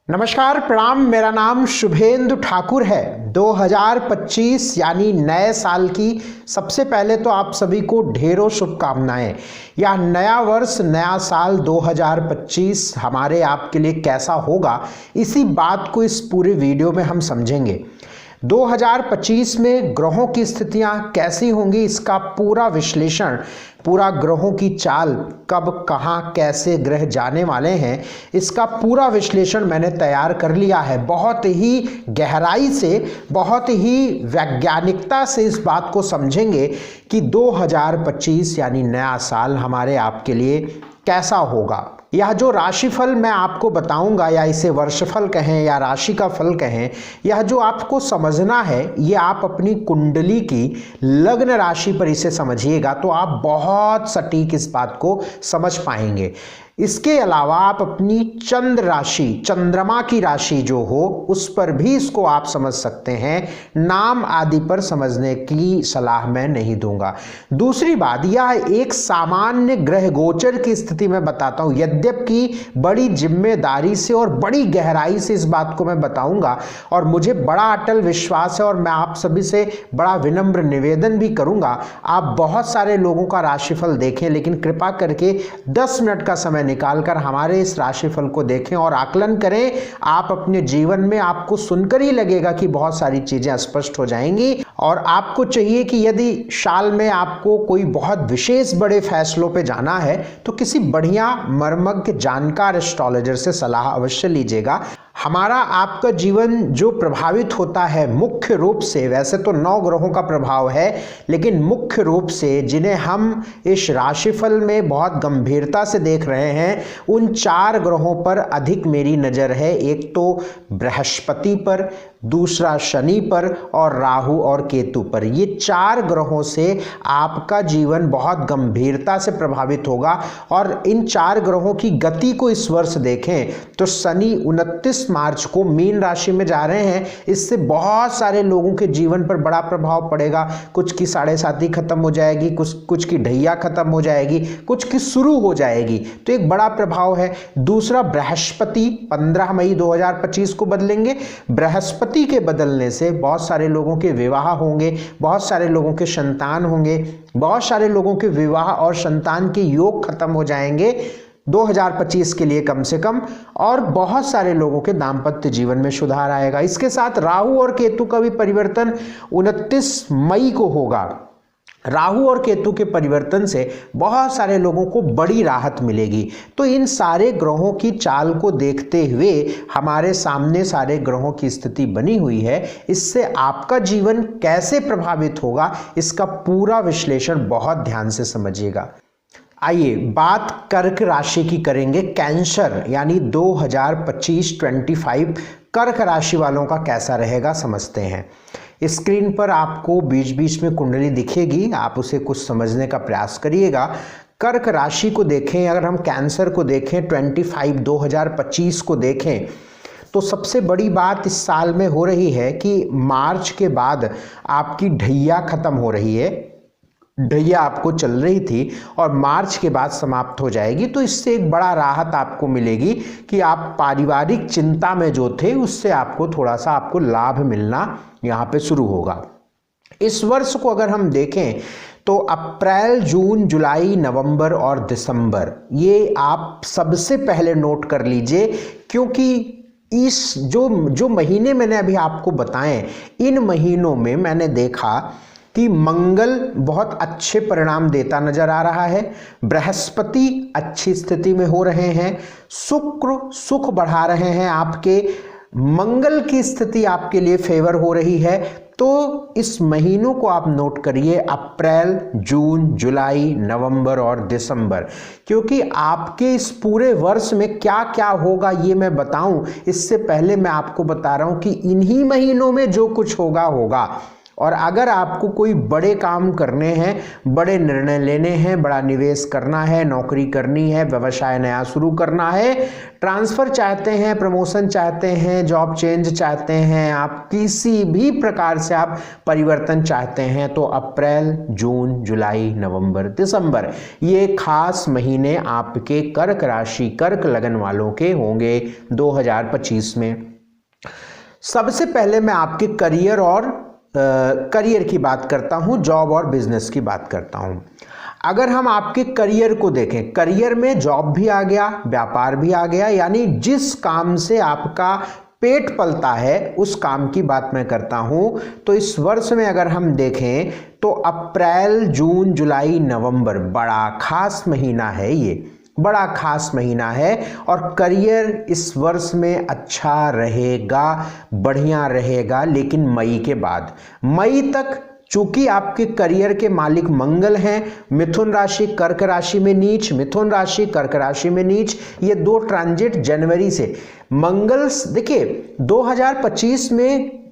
नमस्कार, प्रणाम। मेरा नाम शुभेंदु ठाकुर है। 2025 यानी नए साल की सबसे पहले तो आप सभी को ढेरों शुभकामनाएं। यह नया वर्ष, नया साल 2025 हमारे आपके लिए कैसा होगा, इसी बात को इस पूरे वीडियो में हम समझेंगे। 2025 में ग्रहों की स्थितियां कैसी होंगी, इसका पूरा विश्लेषण, पूरा ग्रहों की चाल, कब कहां कैसे ग्रह जाने वाले हैं, इसका पूरा विश्लेषण मैंने तैयार कर लिया है। बहुत ही गहराई से, बहुत ही वैज्ञानिकता से इस बात को समझेंगे कि 2025 यानी नया साल हमारे आपके लिए कैसा होगा। यह जो राशिफल मैं आपको बताऊंगा, या इसे वर्षफल कहें या राशि का फल कहें, यह जो आपको समझना है, ये आप अपनी कुंडली की लग्न राशि पर इसे समझिएगा तो आप बहुत सटीक इस बात को समझ पाएंगे। इसके अलावा आप अपनी चंद्र राशि, चंद्रमा की राशि जो हो, उस पर भी इसको आप समझ सकते हैं। नाम आदि पर समझने की सलाह मैं नहीं दूंगा। दूसरी बात, यह एक सामान्य ग्रह गोचर की स्थिति में बताता हूं, यद्यपि बड़ी जिम्मेदारी से और बड़ी गहराई से इस बात को मैं बताऊंगा, और मुझे बड़ा अटल विश्वास है और मैं आप सभी से बड़ा विनम्र निवेदन भी करूंगा, आप बहुत सारे लोगों का राशिफल देखें, लेकिन कृपा करके 10 मिनट का समय निकालकर हमारे इस राशिफल को देखें और आकलन करें। आप अपने जीवन में, आपको सुनकर ही लगेगा कि बहुत सारी चीजें स्पष्ट हो जाएंगी। और आपको चाहिए कि यदि साल में आपको कोई बहुत विशेष बड़े फैसलों पे जाना है तो किसी बढ़िया मर्मज्ञ जानकार एस्ट्रोलॉजर से सलाह अवश्य लीजिएगा। हमारा आपका जीवन जो प्रभावित होता है मुख्य रूप से, वैसे तो 9 ग्रहों का प्रभाव है, लेकिन मुख्य रूप से जिन्हें हम इस राशिफल में बहुत गंभीरता से देख रहे हैं, उन 4 ग्रहों पर अधिक मेरी नज़र है। एक तो बृहस्पति पर, दूसरा शनि पर और राहु और केतु पर। ये 4 ग्रहों से आपका जीवन बहुत गंभीरता से प्रभावित होगा। और इन 4 ग्रहों की गति को इस वर्ष देखें तो शनि 29 मार्च को मीन राशि में जा रहे हैं। इससे बहुत सारे लोगों के जीवन पर बड़ा प्रभाव पड़ेगा। कुछ की 7.5 खत्म हो जाएगी, कुछ की ढैया खत्म हो जाएगी, कुछ की शुरू हो जाएगी, तो एक बड़ा प्रभाव है। दूसरा, बृहस्पति 15 मई 2025 को बदलेंगे। बृहस्पति के बदलने से बहुत सारे लोगों के विवाह होंगे, बहुत सारे लोगों के संतान होंगे, बहुत सारे लोगों के विवाह और संतान के योग खत्म हो जाएंगे 2025 के लिए कम से कम, और बहुत सारे लोगों के दाम्पत्य जीवन में सुधार आएगा। इसके साथ राहु और केतु का भी परिवर्तन 29 मई को होगा। राहु और केतु के परिवर्तन से बहुत सारे लोगों को बड़ी राहत मिलेगी। तो इन सारे ग्रहों की चाल को देखते हुए हमारे सामने सारे ग्रहों की स्थिति बनी हुई है। इससे आपका जीवन कैसे प्रभावित होगा, इसका पूरा विश्लेषण बहुत ध्यान से समझिएगा। आइए बात कर्क राशि की करेंगे। कैंसर यानी 2025 कर्क राशि वालों का कैसा रहेगा समझते हैं। स्क्रीन पर आपको बीच बीच में कुंडली दिखेगी, आप उसे कुछ समझने का प्रयास करिएगा। कर्क राशि को देखें, अगर हम कैंसर को देखें 2025 को देखें, तो सबसे बड़ी बात इस साल में हो रही है कि मार्च के बाद आपकी ढैया खत्म हो रही है। ढैया आपको चल रही थी और मार्च के बाद समाप्त हो जाएगी। तो इससे एक बड़ा राहत आपको मिलेगी कि आप पारिवारिक चिंता में जो थे, उससे आपको थोड़ा सा आपको लाभ मिलना यहाँ पे शुरू होगा। इस वर्ष को अगर हम देखें तो अप्रैल, जून, जुलाई, नवंबर और दिसंबर, ये आप सबसे पहले नोट कर लीजिए, क्योंकि इस जो महीने मैंने अभी आपको बताएं, इन महीनों में मैंने देखा कि मंगल बहुत अच्छे परिणाम देता नजर आ रहा है, बृहस्पति अच्छी स्थिति में हो रहे हैं, शुक्र सुख बढ़ा रहे हैं आपके, मंगल की स्थिति आपके लिए फेवर हो रही है। तो इस महीनों को आप नोट करिए, अप्रैल, जून, जुलाई, नवंबर और दिसंबर, क्योंकि आपके इस पूरे वर्ष में क्या क्या होगा ये मैं बताऊं, इससे पहले मैं आपको बता रहा हूं कि इन्हीं महीनों में जो कुछ होगा होगा। और अगर आपको कोई बड़े काम करने हैं, बड़े निर्णय लेने हैं, बड़ा निवेश करना है, नौकरी करनी है, व्यवसाय नया शुरू करना है, ट्रांसफ़र चाहते हैं, प्रमोशन चाहते हैं, जॉब चेंज चाहते हैं, आप किसी भी प्रकार से आप परिवर्तन चाहते हैं, तो अप्रैल, जून, जुलाई, नवंबर, दिसंबर ये खास महीने आपके कर्क राशि, कर्क लगन वालों के होंगे 2025 में। सबसे पहले मैं आपके करियर की बात करता हूं, जॉब और बिजनेस की बात करता हूं। अगर हम आपके करियर को देखें, करियर में जॉब भी आ गया, व्यापार भी आ गया, यानी जिस काम से आपका पेट पलता है उस काम की बात मैं करता हूं। तो इस वर्ष में अगर हम देखें तो अप्रैल, जून, जुलाई, नवंबर बड़ा खास महीना है, ये बड़ा खास महीना है और करियर इस वर्ष में अच्छा रहेगा, बढ़िया रहेगा। लेकिन मई के बाद, मई तक चूंकि आपके करियर के मालिक मंगल हैं, मिथुन राशि कर्क राशि में नीच, मिथुन राशि कर्क राशि में नीच, ये दो ट्रांजिट जनवरी से मंगल, देखिए 2025 में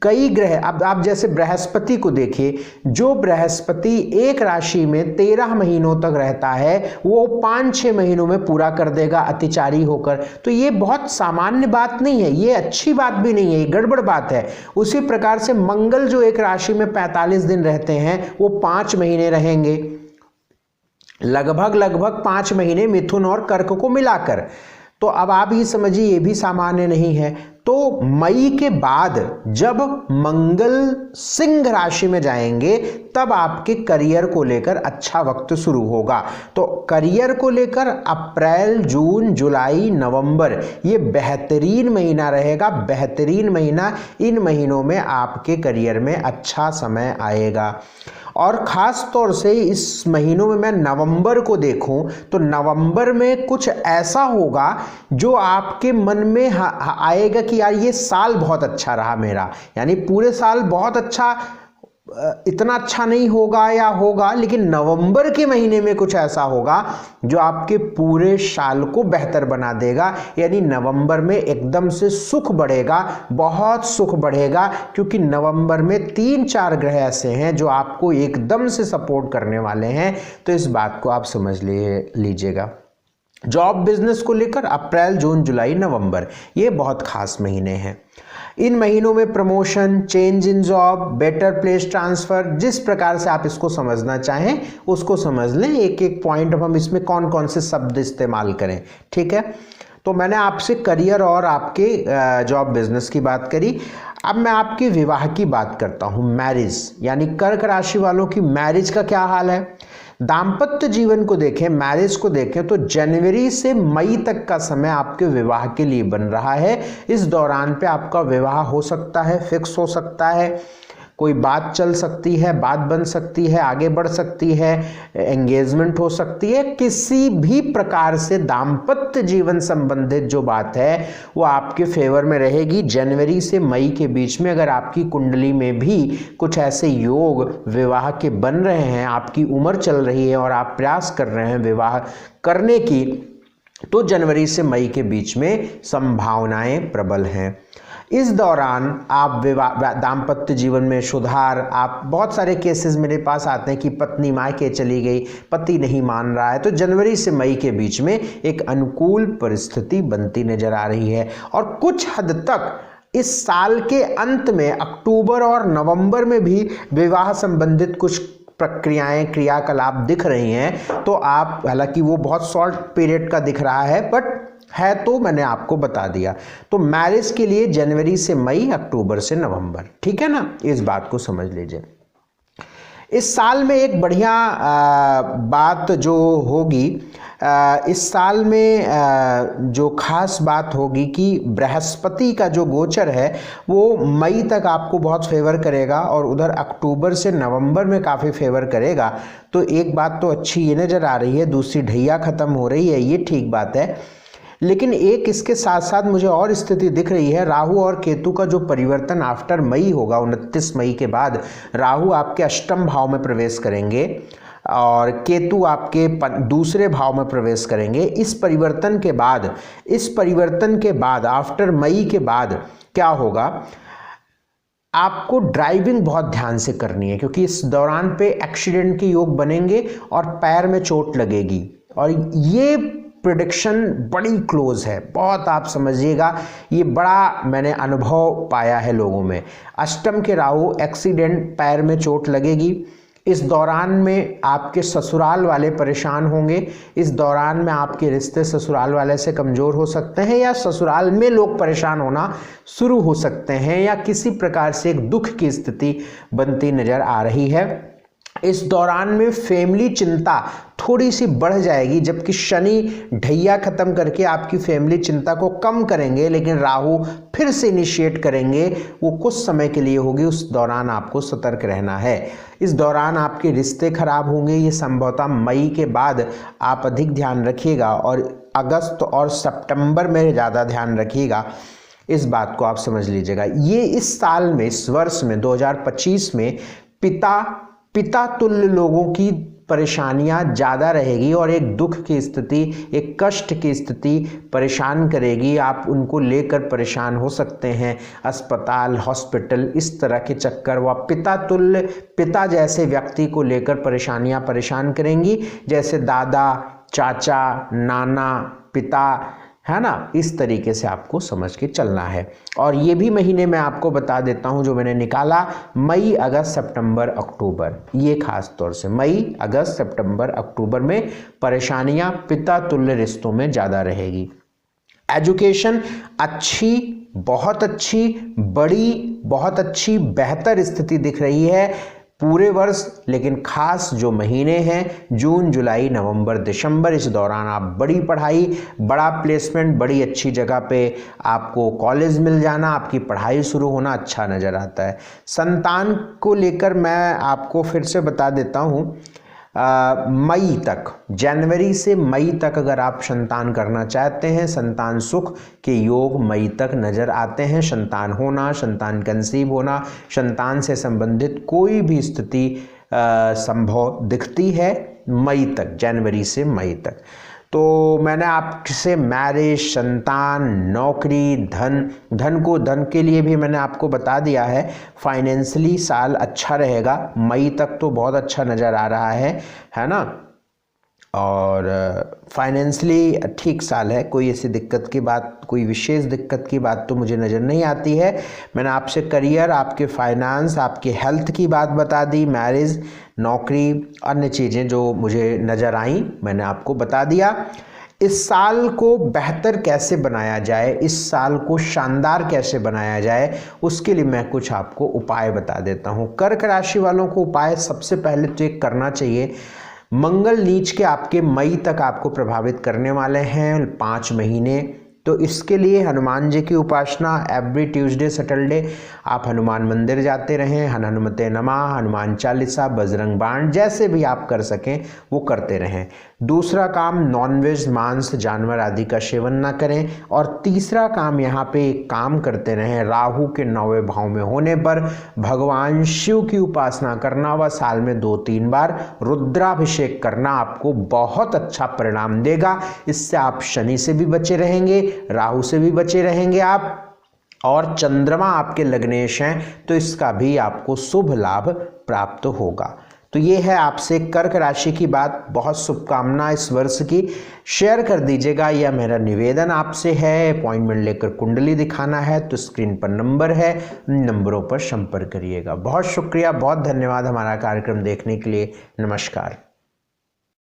कई ग्रह, अब आप जैसे बृहस्पति को देखिए, जो बृहस्पति एक राशि में 13 महीनों तक रहता है वो 5-6 महीनों में पूरा कर देगा अतिचारी होकर। तो ये बहुत सामान्य बात नहीं है, ये अच्छी बात भी नहीं है, ये गड़बड़ बात है। उसी प्रकार से मंगल जो एक राशि में 45 दिन रहते हैं वो 5 महीने रहेंगे, लगभग 5 महीने मिथुन और कर्क को मिलाकर। तो अब आप ही समझिए ये भी सामान्य नहीं है। तो मई के बाद जब मंगल सिंह राशि में जाएंगे तब आपके करियर को लेकर अच्छा वक्त शुरू होगा। तो करियर को लेकर अप्रैल, जून, जुलाई, नवंबर ये बेहतरीन महीना रहेगा, बेहतरीन महीना। इन महीनों में आपके करियर में अच्छा समय आएगा। और ख़ास तौर से इस महीनों में मैं नवंबर को देखूं तो नवंबर में कुछ ऐसा होगा जो आपके मन में आएगा कि यार ये साल बहुत अच्छा रहा मेरा, यानी पूरे साल बहुत अच्छा, इतना अच्छा नहीं होगा या होगा, लेकिन नवंबर के महीने में कुछ ऐसा होगा जो आपके पूरे साल को बेहतर बना देगा। यानी नवंबर में एकदम से सुख बढ़ेगा, बहुत सुख बढ़ेगा, क्योंकि नवंबर में 3-4 ग्रह ऐसे हैं जो आपको एकदम से सपोर्ट करने वाले हैं। तो इस बात को आप समझ लीजिएगा। जॉब बिजनेस को लेकर अप्रैल, जून, जुलाई, नवंबर ये बहुत खास महीने हैं। इन महीनों में promotion, change in job, better place transfer, जिस प्रकार से आप इसको समझना चाहें उसको समझ लें। एक एक पॉइंट हम इसमें कौन कौन से शब्द इस्तेमाल करें, ठीक है। तो मैंने आपसे करियर और आपके जॉब बिजनेस की बात करी। अब मैं आपके विवाह की बात करता हूँ, मैरिज, यानी कर्क राशि वालों की मैरिज का क्या हाल है। दाम्पत्य जीवन को देखें, मैरिज को देखें तो जनवरी से मई तक का समय आपके विवाह के लिए बन रहा है। इस दौरान पे आपका विवाह हो सकता है, फिक्स हो सकता है, कोई बात चल सकती है, बात बन सकती है, आगे बढ़ सकती है, एंगेजमेंट हो सकती है। किसी भी प्रकार से दाम्पत्य जीवन संबंधित जो बात है वो आपके फेवर में रहेगी। जनवरी से मई के बीच में अगर आपकी कुंडली में भी कुछ ऐसे योग विवाह के बन रहे हैं, आपकी उम्र चल रही है और आप प्रयास कर रहे हैं विवाह करने की, तो जनवरी से मई के बीच में संभावनाएं प्रबल हैं। इस दौरान आप विवाह, दाम्पत्य जीवन में सुधार, आप बहुत सारे केसेस मेरे पास आते हैं कि पत्नी मायके चली गई, पति नहीं मान रहा है, तो जनवरी से मई के बीच में एक अनुकूल परिस्थिति बनती नजर आ रही है। और कुछ हद तक इस साल के अंत में अक्टूबर और नवंबर में भी विवाह संबंधित कुछ प्रक्रियाएं, क्रियाकलाप दिख रही हैं। तो आप, हालांकि वो बहुत शॉर्ट पीरियड का दिख रहा है बट है, तो मैंने आपको बता दिया। तो मैरिज के लिए जनवरी से मई, अक्टूबर से नवंबर, ठीक है ना, इस बात को समझ लीजिए। इस साल में एक बढ़िया बात जो होगी, इस साल में जो खास बात होगी कि बृहस्पति का जो गोचर है वो मई तक आपको बहुत फेवर करेगा और उधर अक्टूबर से नवंबर में काफ़ी फेवर करेगा। तो एक बात तो अच्छी ये नज़र आ रही है, दूसरी ढैया ख़त्म हो रही है, ये ठीक बात है। लेकिन एक इसके साथ साथ मुझे और स्थिति दिख रही है, राहु और केतु का जो परिवर्तन आफ्टर मई होगा, 29 मई के बाद राहु आपके अष्टम भाव में प्रवेश करेंगे और केतु आपके दूसरे भाव में प्रवेश करेंगे। इस परिवर्तन के बाद आफ्टर मई के बाद क्या होगा, आपको ड्राइविंग बहुत ध्यान से करनी है, क्योंकि इस दौरान पे एक्सीडेंट के योग बनेंगे और पैर में चोट लगेगी, और ये प्रेडिक्शन बड़ी क्लोज है, बहुत आप समझिएगा, ये बड़ा मैंने अनुभव पाया है लोगों में। अष्टम के राहु, एक्सीडेंट, पैर में चोट लगेगी। इस दौरान में आपके ससुराल वाले परेशान होंगे, इस दौरान में आपके रिश्ते ससुराल वाले से कमज़ोर हो सकते हैं, या ससुराल में लोग परेशान होना शुरू हो सकते हैं, या किसी प्रकार से एक दुख की स्थिति बनती नज़र आ रही है। इस दौरान में फैमिली चिंता थोड़ी सी बढ़ जाएगी, जबकि शनि ढैया खत्म करके आपकी फैमिली चिंता को कम करेंगे, लेकिन राहु फिर से इनिशिएट करेंगे, वो कुछ समय के लिए होगी, उस दौरान आपको सतर्क रहना है। इस दौरान आपके रिश्ते खराब होंगे, ये संभवतः मई के बाद आप अधिक ध्यान रखिएगा, और अगस्त और सितंबर में ज़्यादा ध्यान रखिएगा, इस बात को आप समझ लीजिएगा। ये इस साल में, इस वर्ष में 2025 में पिता तुल्य लोगों की परेशानियां ज़्यादा रहेगी, और एक दुख की स्थिति, एक कष्ट की स्थिति परेशान करेगी। आप उनको लेकर परेशान हो सकते हैं, अस्पताल, हॉस्पिटल, इस तरह के चक्कर, व पिता तुल्य, पिता जैसे व्यक्ति को लेकर परेशानियां परेशान करेंगी, जैसे दादा, चाचा, नाना, पिता, है ना, इस तरीके से आपको समझ के चलना है। और ये भी महीने मैं आपको बता देता हूँ जो मैंने निकाला, मई, अगस्त, सितंबर, अक्टूबर, ये खास तौर से मई, अगस्त, सितंबर, अक्टूबर में परेशानियाँ पिता तुल्य रिश्तों में ज़्यादा रहेगी। एजुकेशन अच्छी, बहुत अच्छी, बड़ी, बहुत अच्छी, बेहतर स्थिति दिख रही है पूरे वर्ष, लेकिन खास जो महीने हैं जून, जुलाई, नवंबर, दिसंबर, इस दौरान आप बड़ी पढ़ाई, बड़ा प्लेसमेंट, बड़ी अच्छी जगह पे आपको कॉलेज मिल जाना, आपकी पढ़ाई शुरू होना अच्छा नज़र आता है। संतान को लेकर मैं आपको फिर से बता देता हूँ, मई तक, जनवरी से मई तक अगर आप संतान करना चाहते हैं, संतान सुख के योग मई तक नज़र आते हैं। संतान होना, संतान कंसीव होना, संतान से संबंधित कोई भी स्थिति संभव दिखती है मई तक, जनवरी से मई तक। तो मैंने आपसे मैरिज, संतान, नौकरी, धन के लिए भी मैंने आपको बता दिया है। फाइनेंशियली साल अच्छा रहेगा, मई तक तो बहुत अच्छा नज़र आ रहा है ना, और फाइनेंशियली ठीक साल है, कोई ऐसी दिक्कत की बात, कोई विशेष दिक्कत की बात तो मुझे नज़र नहीं आती है। मैंने आपसे करियर, आपके फाइनेंस, आपके हेल्थ की बात बता दी, मैरिज, नौकरी, अन्य चीज़ें जो मुझे नज़र आई मैंने आपको बता दिया। इस साल को बेहतर कैसे बनाया जाए, इस साल को शानदार कैसे बनाया जाए, उसके लिए मैं कुछ आपको उपाय बता देता हूँ। कर्क राशि वालों को उपाय सबसे पहले तो एक करना चाहिए, मंगल नीच के आपके मई तक आपको प्रभावित करने वाले हैं 5 महीने, तो इसके लिए हनुमान जी की उपासना एवरी ट्यूसडे, सैटरडे आप हनुमान मंदिर जाते रहें, हनुमते नमः, हनुमान चालीसा, बजरंग बाण, जैसे भी आप कर सकें वो करते रहें। दूसरा काम, नॉनवेज, मांस, जानवर आदि का सेवन ना करें। और तीसरा काम, यहाँ पे एक काम करते रहें, राहु के 9वें भाव में होने पर भगवान शिव की उपासना करना व साल में 2-3 बार रुद्राभिषेक करना आपको बहुत अच्छा परिणाम देगा। इससे आप शनि से भी बचे रहेंगे, राहु से भी बचे रहेंगे आप, और चंद्रमा आपके लग्नेश हैं तो इसका भी आपको शुभ लाभ प्राप्त होगा। तो ये है आपसे कर्क राशि की बात। बहुत शुभकामना इस वर्ष की, शेयर कर दीजिएगा, यह मेरा निवेदन आपसे है। अपॉइंटमेंट लेकर कुंडली दिखाना है तो स्क्रीन पर नंबर है, नंबरों पर संपर्क करिएगा। बहुत शुक्रिया, बहुत धन्यवाद हमारा कार्यक्रम देखने के लिए। नमस्कार।